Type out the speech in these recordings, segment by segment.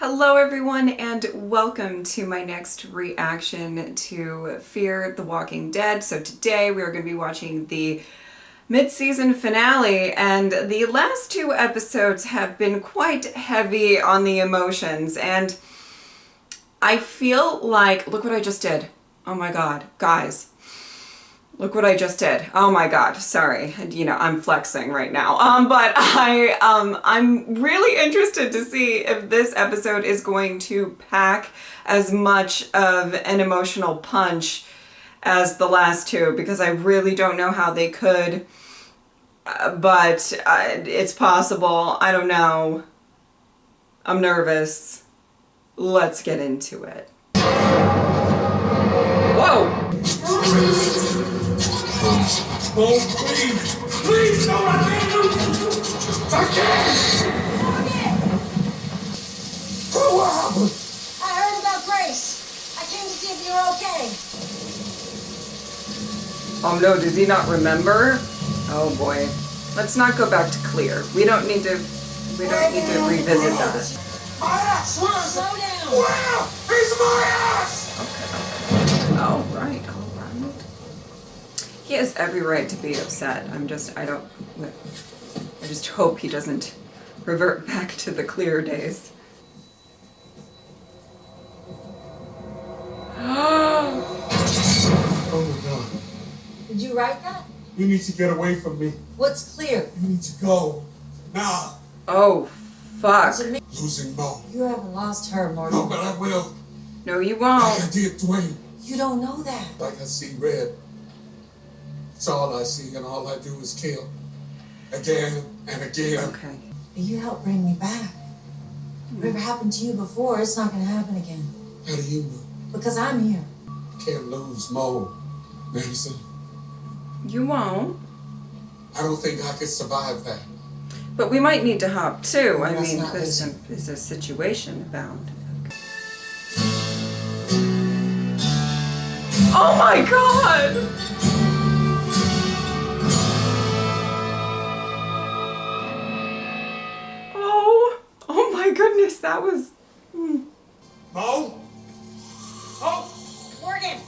Hello everyone and welcome to my next reaction to Fear the Walking Dead. So today we are going to be watching the mid-season finale, and the last two episodes have been quite heavy on the emotions, and I feel like, look what I just did. Oh my god, guys. Look what I just did. Oh my god, sorry. You know, I'm flexing right now. But I'm really interested to see if this episode is going to pack as much of an emotional punch as the last two, because I really don't know how they could. But it's possible. I don't know. I'm nervous. Let's get into it. Whoa! Oh, please! Please, no, I can't lose you! I can't! Oh, what happened? I heard about Grace. I came to see if you're okay. Oh no, does he not remember? Oh boy. Let's not go back to Clear. We don't need to revisit that. My ass! Where is it? Slow down. Where? It's my ass! Okay. All right. He has every right to be upset. I just hope he doesn't revert back to the Clear days. Oh my god. Did you write that? You need to get away from me. What's clear? You need to go. Now. Oh, fuck. Losing Mo. You haven't lost her, Morgan. No, but I will. No, you Like won't. I did Dwayne. You don't know that. Like I see red. It's all I see, and all I do is kill. Again and again. Okay. But you helped bring me back. Whatever happened to you before, it's not going to happen again. How do you know? Because I'm here. Can't lose Mo, Madison. You won't. I don't think I could survive that. But we might need to hop too. I Let's mean, not there's listen. a situation abound. Okay. Oh my god! Oh my goodness, that was... Mo? Oh! Morgan!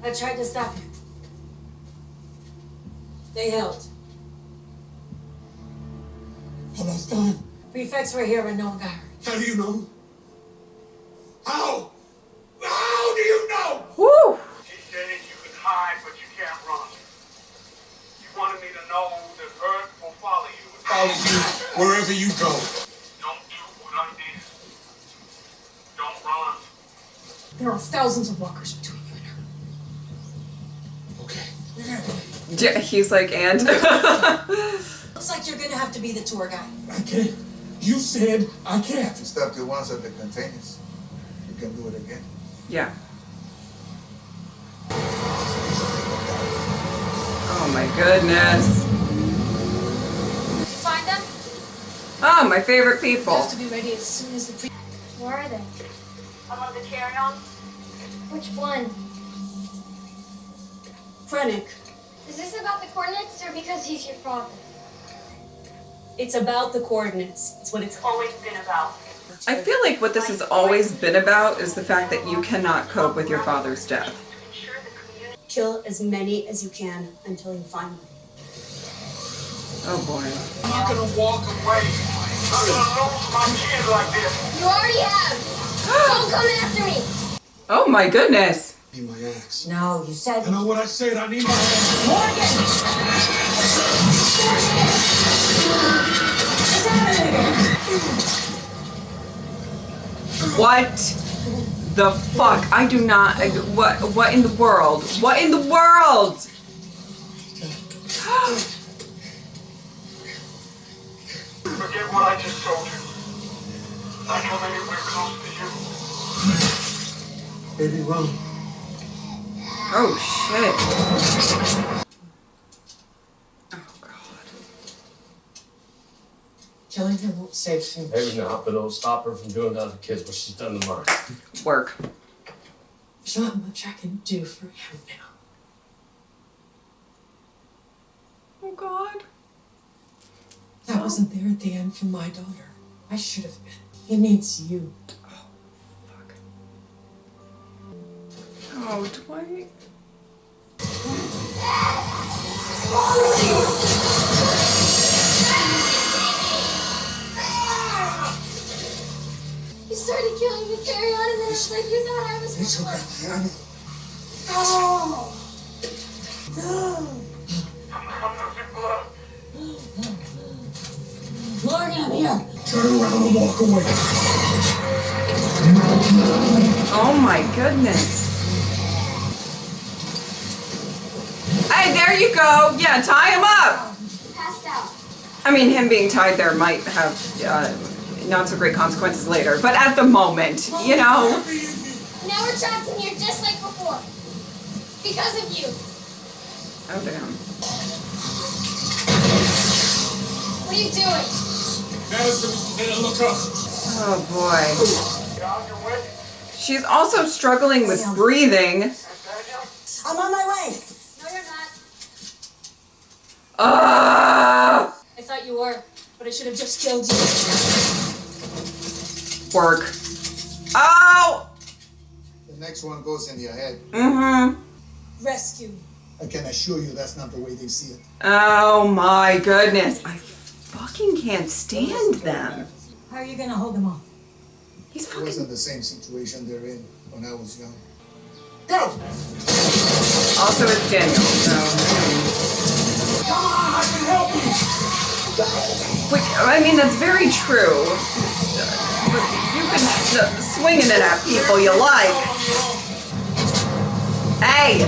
I tried to stop you. They helped. How much time? Prefects were here, but no one got hurt. How do you know? How? How do you know? Woo! She said you can hide, but you can't run. You wanted me to know that Earth will follow you. Follow you wherever you go. Don't do what I did. Don't run. There are thousands of walkers between you and her. Okay. Yeah, he's like, and? Looks like you're gonna have to be the tour guide. I can't. You said I can't. You stopped it once at the containers. You can do it again. Yeah. Oh my goodness. Did you find them? Oh, my favorite You people. have to be ready as soon as the Where are they? Among the carry-on? Which one? Krennic. Is this about the coordinates or because he's your father? It's about the coordinates. It's what it's always been about. I feel like what this has always been about is the fact that you cannot cope with your father's death. Ensure the community. Kill as many as you can until you find them. Oh boy. I'm not gonna walk away. I'm gonna lose my kid like this. You already have! Don't come after me! Oh my goodness. I need my axe. No, you said. I know what I said. I need my axe. What the fuck? I do not. What in the world? What in the world? Forget what I just told you. I come anywhere close to you. Baby, run. Oh shit. Killing her won't save him. Maybe not, but it'll stop her from doing to other kids what she's done to mine. Work. There's not much I can do for him now. Oh God. I wasn't there at the end for my daughter. I should have been. He needs you. Oh, fuck. Oh, Dwight. You started killing me, carry on, and then it's like you thought I was. It's okay. Morgan, I'm here. Turn around and walk away. Oh my goodness. Hey, there you go. Yeah, tie him up. Passed out. I mean, him being tied there might have not so great consequences later, but at the moment, you know. Now we're trapped in here just like before. Because of you. Oh, damn. What are you doing? Madison, look up. Oh, boy. Get on your way. She's also struggling with breathing. I'm on my way. No, you're not. Ah! I thought you were, but I should have just killed you. Work. Oh! The next one goes in your head. Mm-hmm. Rescue. I can assure you that's not the way they see it. Oh my goodness. I fucking can't stand them. How are you gonna hold them off? He's It fucking... wasn't the same situation they're in when I was young. Go! Also, it's Daniel, so... Come on, I can help you. Wait, I mean, that's very true. But you can swinging it at people you like. Hey!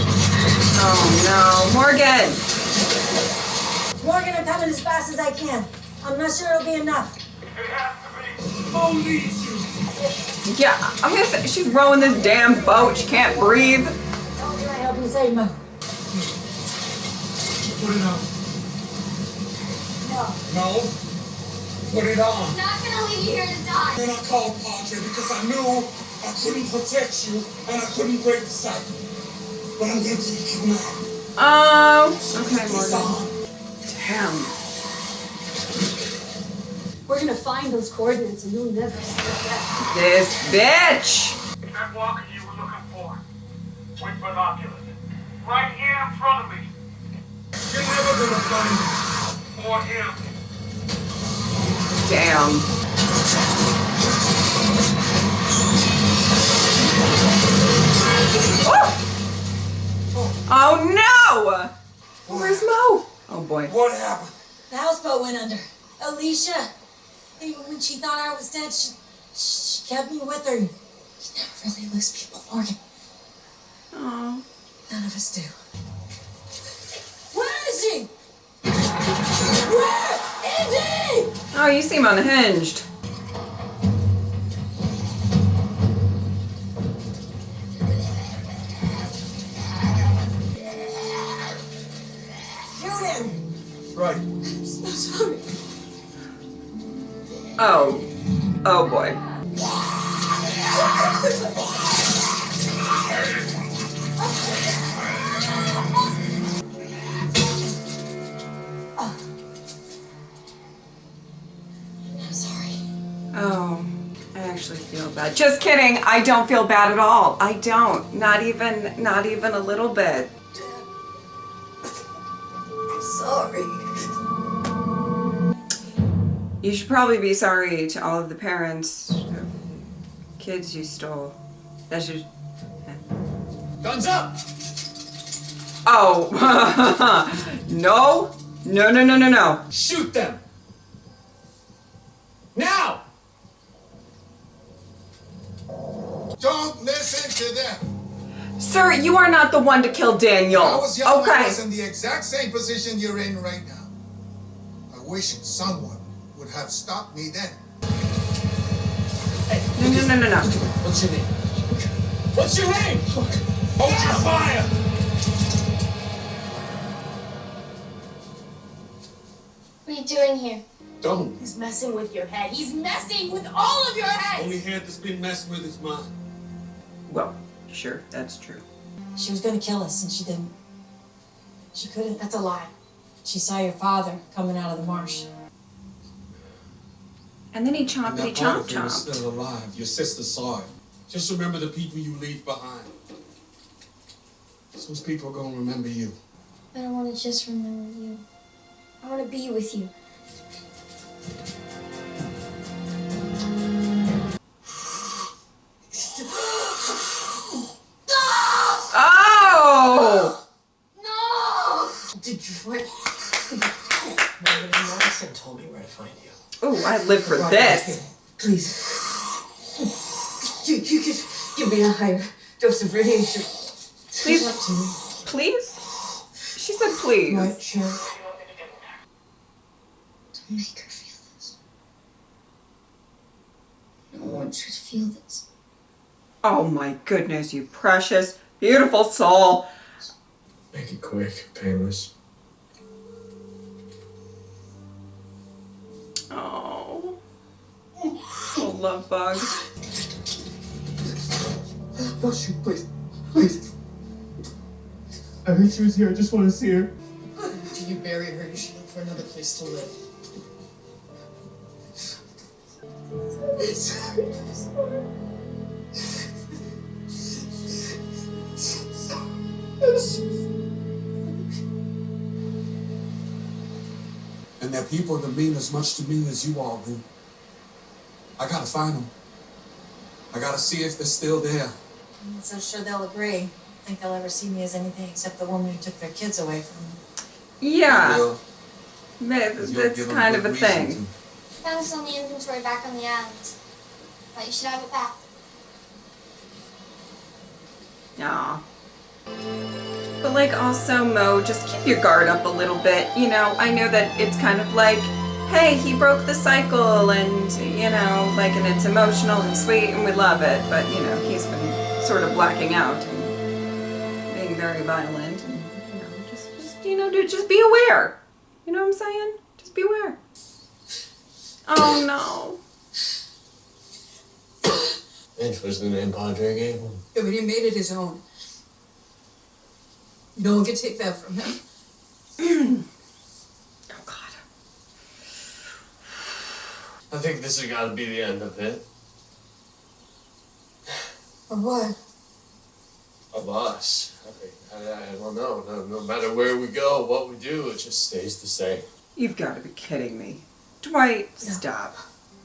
Oh no, Morgan! Morgan, I'm coming as fast as I can. I'm not sure it'll be enough. It has to be. Who needs you? Yeah, I'm gonna say she's rowing this damn boat. She can't breathe. How can I help you save Mo? Put it on. No. No. Put it on. I'm not gonna leave you here to die. Then I called Padre because I knew I couldn't protect you and I couldn't break the cycle. But I'm gonna take you now. Oh, okay, It's Morgan. on. Damn. We're gonna find those coordinates and you'll never see it back. This bitch! That walker you were looking for. With binoculars. Right here in front of me. You're never gonna find me. Or him. Damn. Oh no! Where's Mo? Oh boy. What happened? The houseboat went under. Alicia, even when she thought I was dead, she kept me with her. You never really lose people, Morgan. Oh. None of us do. Where is he? Where is he? Oh, you seem unhinged. Shoot him! Right. I'm so sorry. Oh. Oh boy. I'm sorry. Oh. I actually feel bad. Just kidding. I don't feel bad at all. I don't. Not even a little bit. I'm sorry. You should probably be sorry to all of the parents of kids you stole. That's just... Guns up! Oh. No. No, no, no, no, no. Shoot them! Now! Don't listen to them. Sir, you are not the one to kill Daniel. I was young. I Okay. was in the exact same position you're in right now. I wish someone would have stopped me then. No, no, no, no, no. What's your name? What's your name? Hold your fire! What are you doing here? Don't. He's messing with your head. He's messing with all of your heads. Only head that's been messed with is mine. Well, sure, that's true. She was gonna kill us, and she didn't. She couldn't. That's a lie. She saw your father coming out of the marsh. And then he And chomped, that part of him is still alive. Your sister saw it. Just remember the people you leave behind. Those people are gonna remember you. I don't want to just remember you. I want to be with you. Oh! No! Did you find? Madison told me where to find you. Oh, I live for this. Please. You could give me a higher dose of radiation. Please. Up to me. Please? She said please. Right, sure. Don't make her feel this. I don't want her to feel this. Oh my goodness, you precious, beautiful soul. Make it quick, painless. Oh. Oh, love bug. No, shoot, please. Please. I heard she was here. I just want to see her. After you bury her, you should look for another place to live. And they're people that mean as much to me as you all do. I gotta find them. I gotta see if they're still there. I'm not so sure they'll agree. I think they'll ever see me as anything except the woman who took their kids away from them. Yeah, Will, that's you'll give them kind of good a reason thing. to. Found this on the inventory back on the island. But you should have it back. Aw. But like also, Mo, just keep your guard up a little bit. You know, I know that it's kind of like, hey, he broke the cycle and, you know, like, and it's emotional and sweet and we love it. But, you know, he's been sort of blacking out and being very violent and, you know, just you know, dude, just be aware. You know what I'm saying? Just be aware. Oh, no. Inch was the name Padre gave him. Yeah, but he made it his own. No one could take that from him. Oh, God. I think this has got to be the end of it. Or what? Of us. I don't know. No matter where we go, what we do, it just stays the same. You've got to be kidding me. Dwight, stop.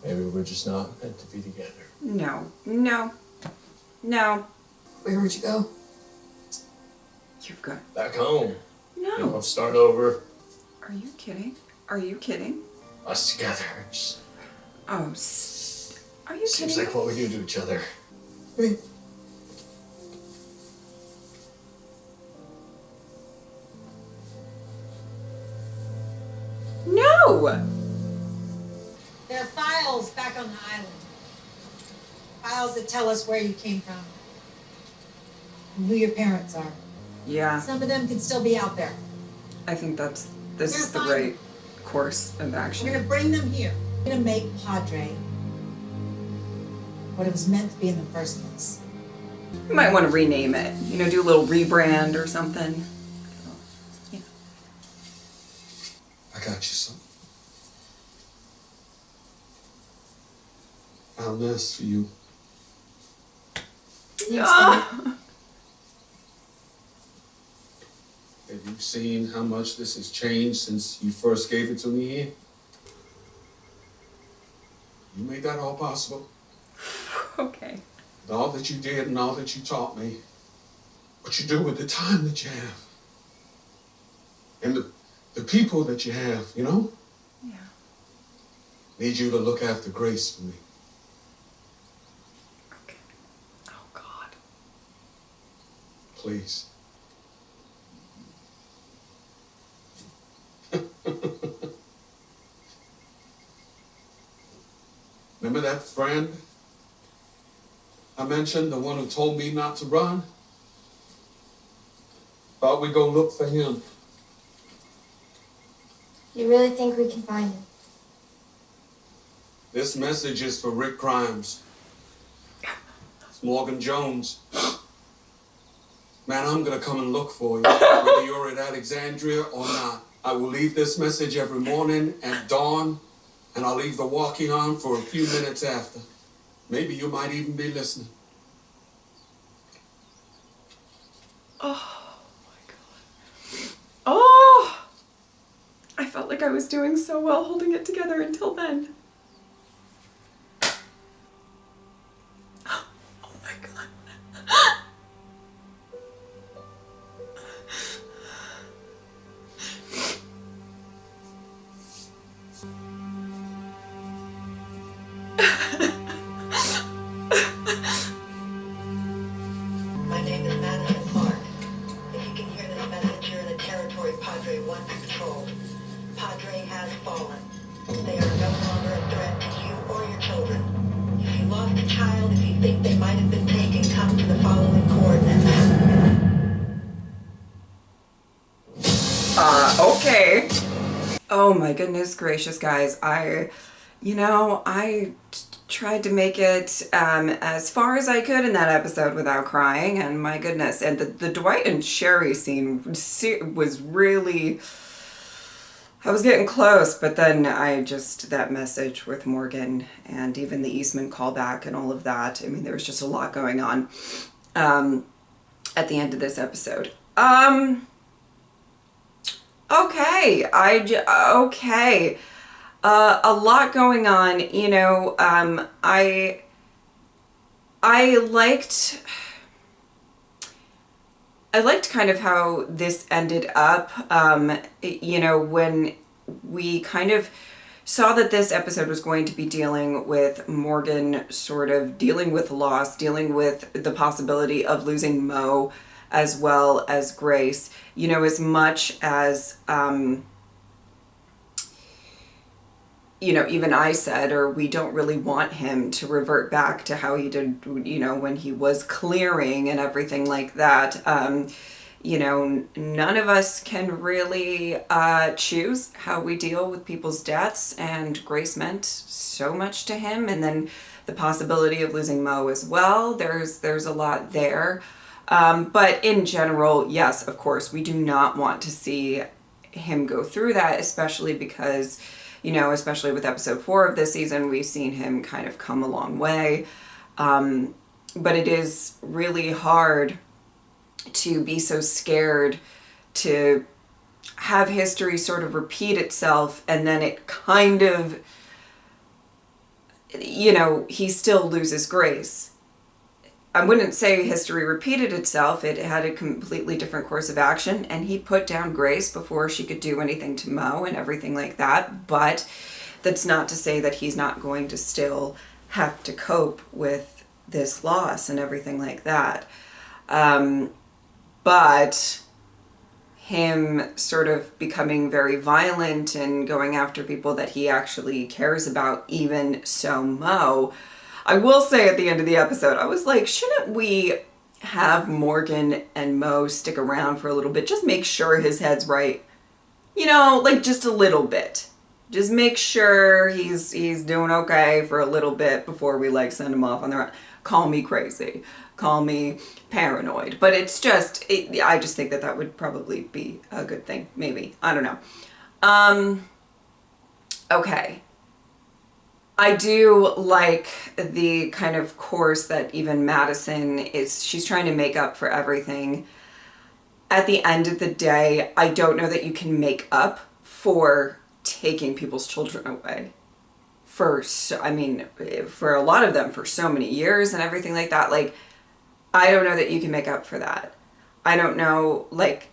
Maybe we're just not meant to be together. No, no, no. Where would you go? You've got... Back home. No. Start over. Are you kidding? Are you kidding? Us together. Just Oh, are you seems kidding like me? what we do to each other. Wait. No! There are files back on the island. Files that tell us where you came from. And who your parents are. Yeah, Some of them could still be out there. I think this is the You're right course of We're action. gonna bring them here. We're gonna make Padre what it was meant to be in the first place. You might want to rename it. You know, do a little rebrand or something. Yeah. I got you, son. Found this for you. Ah. Have you seen how much this has changed since you first gave it to me here? You made that all possible. Okay. And all that you did and all that you taught me. What you do with the time that you have. And the people that you have, you know? Yeah. Need you to look after Grace for me. Okay. Oh, God. Please. Remember that friend I mentioned, the one who told me not to run? Thought we'd go look for him. You really think we can find him? This message is for Rick Grimes. It's Morgan Jones. Man, I'm gonna come and look for you, whether you're at Alexandria or not. I will leave this message every morning at dawn, and I'll leave the walkie on for a few minutes after. Maybe you might even be listening. Oh my God. Oh! I felt like I was doing so well holding it together until then. Oh my God. My name is Madison Clark. If you can hear this message, you're in the territory Padre once patrolled. Padre has fallen. They are no longer a threat to you or your children. If you lost a child, if you think they might have been taken, come to the following coordinates. Okay. Oh my goodness gracious, guys. I tried to make it as far as I could in that episode without crying, and my goodness. And the Dwight and Sherry scene was really... I was getting close, but then that message with Morgan and even the Eastman callback and all of that. I mean, there was just a lot going on at the end of this episode. Okay, okay. A lot going on, you know. I liked kind of how this ended up, you know, when we kind of saw that this episode was going to be dealing with Morgan sort of dealing with loss, dealing with the possibility of losing Mo as well as Grace, you know, as much as, you know, even I said, or we don't really want him to revert back to how he did, you know, when he was clearing and everything like that. You know, none of us can really choose how we deal with people's deaths, and Grace meant so much to him. And then the possibility of losing Mo as well. There's a lot there. But in general, yes, of course, we do not want to see him go through that, especially because, you know, especially with episode 4 of this season, we've seen him kind of come a long way. But it is really hard to be so scared to have history sort of repeat itself, and then it kind of, you know, he still loses Grace. I wouldn't say history repeated itself. It had a completely different course of action, and he put down Grace before she could do anything to Mo and everything like that. But that's not to say that he's not going to still have to cope with this loss and everything like that. But him sort of becoming very violent and going after people that he actually cares about, even so Mo, I will say at the end of the episode, I was like, shouldn't we have Morgan and Mo stick around for a little bit? Just make sure his head's right. You know, like just a little bit. Just make sure he's doing okay for a little bit before we like send him off on their own. Call me crazy. Call me paranoid. But it's just, I just think that would probably be a good thing. Maybe. I don't know. Okay. I do like the kind of course that even Madison she's trying to make up for everything. At the end of the day, I don't know that you can make up for taking people's children away. For a lot of them for so many years and everything like that. Like, I don't know that you can make up for that. I don't know, like,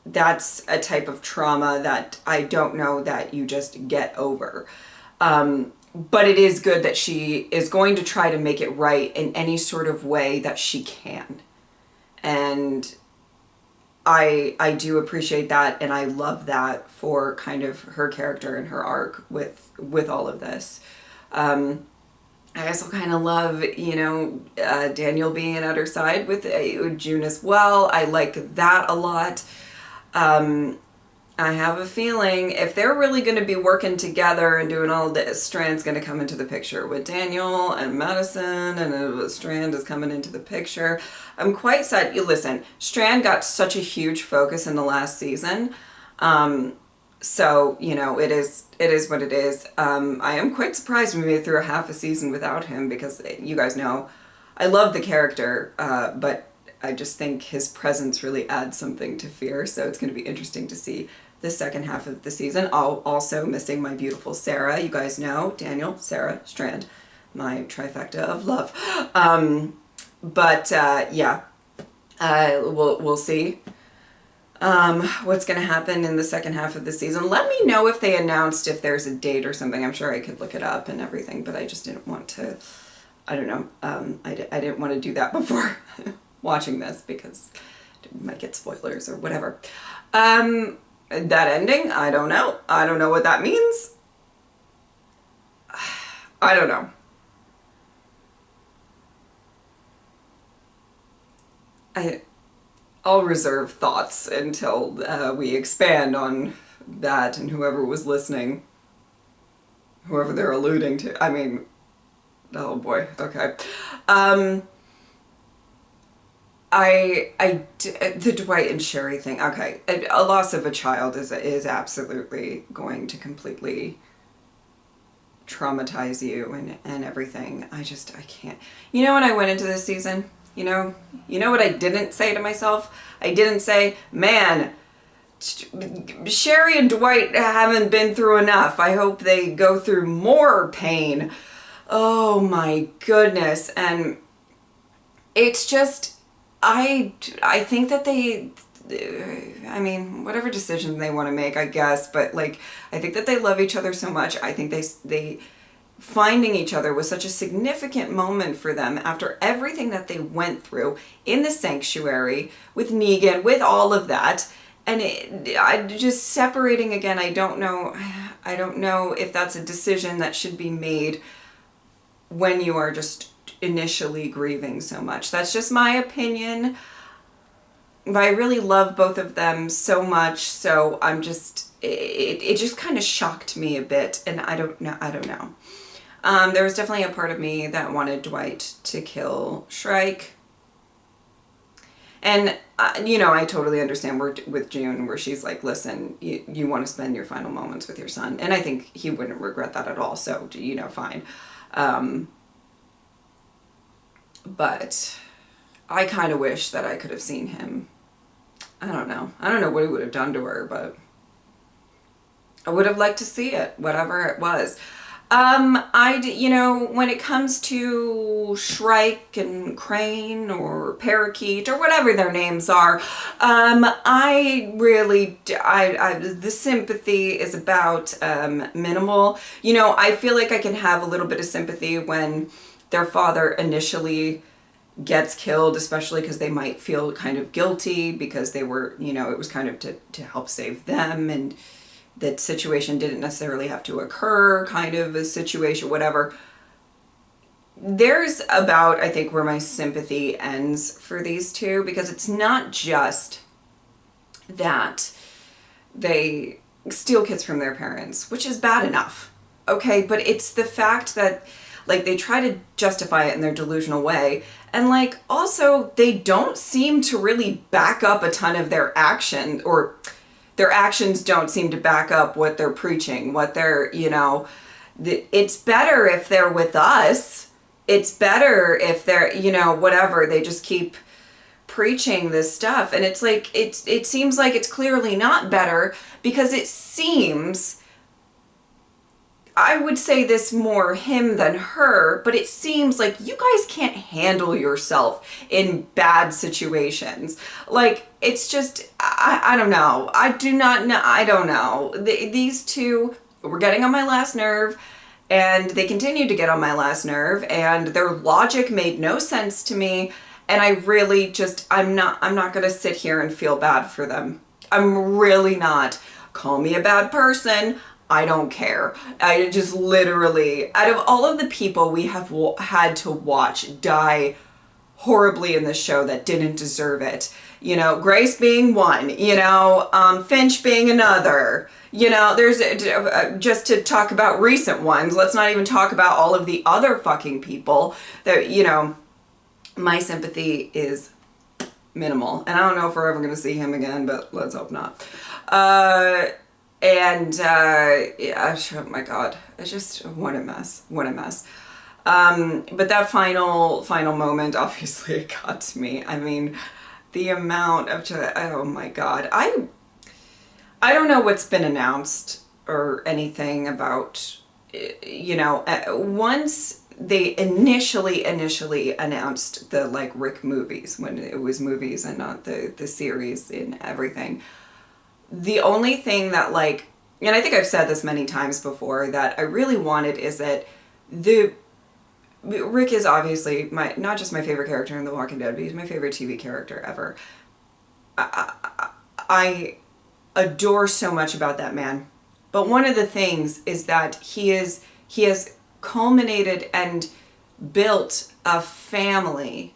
that's a type of trauma that I don't know that you just get over. But it is good that she is going to try to make it right in any sort of way that she can. And I do appreciate that, and I love that for kind of her character and her arc with all of this. I also kind of love, you know, Daniel being at her side with June as well. I like that a lot. I have a feeling if they're really going to be working together and doing all this, Strand's going to come into the picture with Daniel and Madison, and Strand is coming into the picture. I'm quite sad. You listen, Strand got such a huge focus in the last season. So, you know, it is what it is. I am quite surprised we made it through a half a season without him, because you guys know I love the character, but I just think his presence really adds something to Fear. So it's going to be interesting to see the second half of the season. Also missing my beautiful Sarah. You guys know Daniel, Sarah, Strand, my trifecta of love. Yeah, we'll see what's going to happen in the second half of the season. Let me know if they announced if there's a date or something. I'm sure I could look it up and everything, but I just didn't want to, I don't know. I didn't want to do that before watching this, because I might get spoilers or whatever. That ending, I don't know. I don't know what that means. I don't know. I'll reserve thoughts until we expand on that, and whoever was listening, whoever they're alluding to. I mean, oh boy, okay. The Dwight and Sherry thing, okay. A loss of a child is absolutely going to completely traumatize you and everything. I can't. You know, when I went into this season, you know what I didn't say to myself? I didn't say, man, Sherry and Dwight haven't been through enough. I hope they go through more pain. Oh my goodness. And it's just, I think that I mean, whatever decision they want to make, I guess, but like, I think that they love each other so much. I think they finding each other was such a significant moment for them after everything that they went through in the sanctuary with Negan, with all of that. And just separating again, I don't know if that's a decision that should be made when you are just initially grieving so much. That's just my opinion. But I really love both of them so much, so I'm just, it just kind of shocked me a bit, and I don't know. There was definitely a part of me that wanted Dwight to kill Shrike. And, you know, I totally understand with June, where she's like, listen, you want to spend your final moments with your son. And I think he wouldn't regret that at all, so, you know, fine. But I kind of wish that I could have seen him. I don't know what he would have done to her, but I would have liked to see it, whatever it was. You know, when it comes to Shrike and Crane or Parakeet or whatever their names are, the sympathy is about, minimal. You know, I feel like I can have a little bit of sympathy when their father initially gets killed, especially because they might feel kind of guilty because they were, you know, it was kind of to help save them, and that situation didn't necessarily have to occur, kind of a situation, whatever. There's about, I think, where my sympathy ends for these two, because it's not just that they steal kids from their parents, which is bad enough, okay, but it's the fact that, like, they try to justify it in their delusional way, and, like, also, they don't seem to really back up a ton of their action, or their actions don't seem to back up what they're preaching, what they're, you know, it's better if they're with us. It's better if they're, you know, whatever. They just keep preaching this stuff. And it's like, it seems like it's clearly not better, because it seems, I would say this more him than her, but it seems like you guys can't handle yourself in bad situations. Like, it's just, I don't know. I do not know. I don't know. These two were getting on my last nerve, and they continue to get on my last nerve, and their logic made no sense to me. And I really just, I'm not going to sit here and feel bad for them. I'm really not. Call me a bad person. I don't care. I just literally, out of all of the people we have had to watch die horribly in this show that didn't deserve it. You know, Grace being one, you know, Finch being another. You know, there's just to talk about recent ones. Let's not even talk about all of the other fucking people that, you know, my sympathy is minimal. And I don't know if we're ever going to see him again, but let's hope not. Yeah, oh my God, it's just, what a mess, what a mess. But that final moment, obviously it got to me. I mean, the amount of, oh my God, I don't know what's been announced or anything about, you know, once they initially announced the like Rick movies, when it was movies and not the series and everything. The only thing that like, and I think I've said this many times before, that I really wanted is that Rick is obviously not just my favorite character in The Walking Dead, but he's my favorite TV character ever. I adore so much about that man. But one of the things is that he has culminated and built a family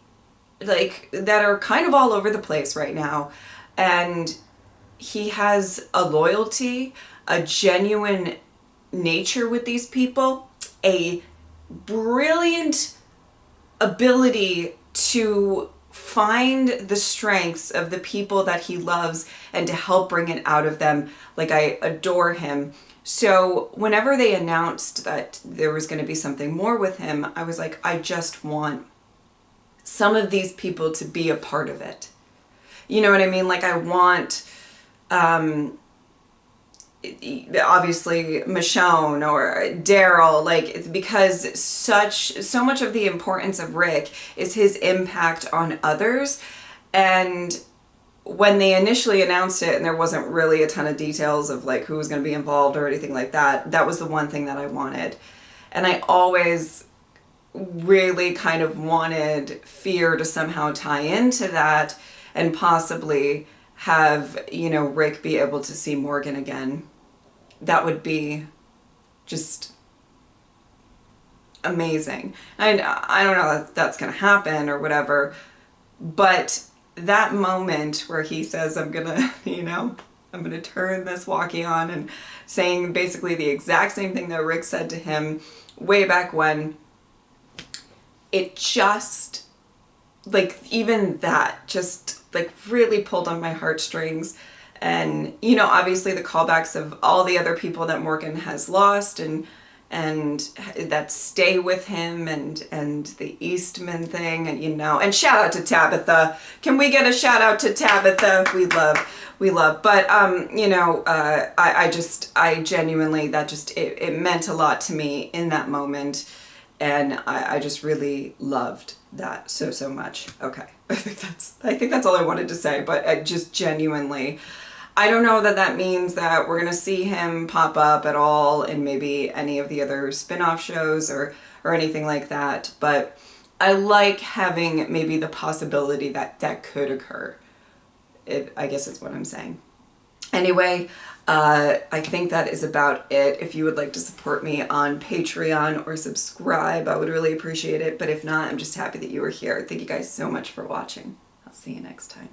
like that are kind of all over the place right now. And he has a loyalty, a genuine nature with these people, a brilliant ability to find the strengths of the people that he loves and to help bring it out of them. Like, I adore him. So whenever they announced that there was going to be something more with him, I was like, I just want some of these people to be a part of it. You know what I mean? Like, I want obviously Michonne or Daryl, like, because so much of the importance of Rick is his impact on others. And when they initially announced it and there wasn't really a ton of details of like who was going to be involved or anything like that, that was the one thing that I wanted. And I always really kind of wanted Fear to somehow tie into that and possibly have, you know, Rick be able to see Morgan again. That would be just amazing. And I don't know if that's going to happen or whatever, but that moment where he says, I'm going to, you know, I'm going to turn this walkie on, and saying basically the exact same thing that Rick said to him way back when, it just, like, even that just like really pulled on my heartstrings. And, you know, obviously the callbacks of all the other people that Morgan has lost and that stay with him, and the Eastman thing, and, you know, and shout out to Tabitha. Can we get a shout out to Tabitha? We love, but, you know, I genuinely, that just, it meant a lot to me in that moment. And I just really loved that so much. Okay. I think that's all I wanted to say, but I just genuinely, I don't know that means that we're going to see him pop up at all in maybe any of the other spin-off shows or anything like that. But I like having maybe the possibility that could occur. I guess is what I'm saying. Anyway, I think that is about it. If you would like to support me on Patreon or subscribe, I would really appreciate it. But if not, I'm just happy that you were here. Thank you guys so much for watching. I'll see you next time.